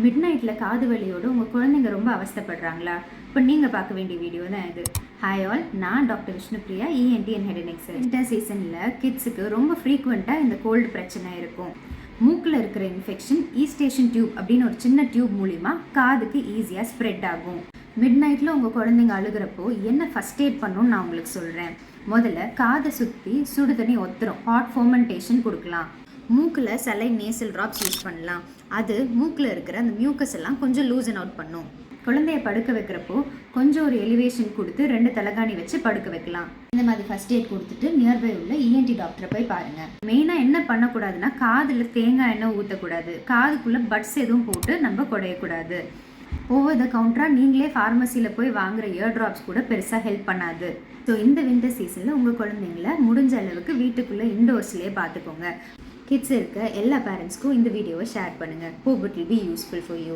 Mid நைட்டில் காது வலியோடு உங்கள் குழந்தைங்க ரொம்ப அவஸ்தைப்படுறாங்களா? இப்போ நீங்கள் பார்க்க வேண்டிய வீடியோ தான் இது. ஹாய் ஆல், நான் doctor Vishnupriya, ENT and head and neck surgeon. Winter சீசனில் கிட்ஸுக்கு ரொம்ப ஃப்ரீக்வெண்ட்டாக இந்த கோல்டு பிரச்சனை இருக்கும். மூக்கில் இருக்கிற இன்ஃபெக்ஷன் ஈஸ்டேஷன் டியூப் அப்படின்னு ஒரு சின்ன டியூப் மூலிமா காதுக்கு ஈஸியாக ஸ்ப்ரெட் ஆகும். மிட் நைட்டில் உங்கள் குழந்தைங்க அழுகிறப்போ என்ன ஃபஸ்ட் எய்ட் பண்ணணும்னு நான் உங்களுக்கு சொல்கிறேன். முதல்ல காதை சுற்றி சுடு தண்ணி ஒத்துரும் ஹாட் ஃபோமெண்டேஷன் கொடுக்கலாம். மூக்கில் சலைன் நேசல் ட்ராப்ஸ் யூஸ் பண்ணலாம். அது மூக்கில் இருக்கிற அந்த மியூக்கஸ் எல்லாம் கொஞ்சம் லூசன் அவுட் பண்ணும். குழந்தைய படுக்க வைக்கிறப்போ கொஞ்சம் ஒரு எலிவேஷன் கொடுத்து 2 தலகாணி வச்சு படுக்க வைக்கலாம். இந்த மாதிரி ஃபர்ஸ்ட் எய்ட் கொடுத்துட்டு நியர்பை உள்ள இஎன்டி டாக்டரை போய் பாருங்க. மெயினாக என்ன பண்ணக்கூடாதுன்னா, காதில் தேங்காய் எண்ணெய் ஊற்றக்கூடாது. காதுக்குள்ளே பட்ஸ் எதுவும் போட்டு நம்ம குடையக்கூடாது. ஓவர் த கவுண்டராக நீங்களே ஃபார்மசியில் போய் வாங்குற இயர் ட்ராப்ஸ் கூட பெருசாக ஹெல்ப் பண்ணாது. ஸோ இந்த வின்டர் சீசனில் உங்கள் குழந்தைங்கள முடிஞ்ச அளவுக்கு வீட்டுக்குள்ளே இன்டோர்ஸ்லேயே பார்த்துக்கோங்க. கிட்ஸ் இருக்க எல்லா பேரண்ட்ஸ்க்கும் இந்த வீடியோவை ஷேர் பண்ணுங்கள். Hope it will be useful for you.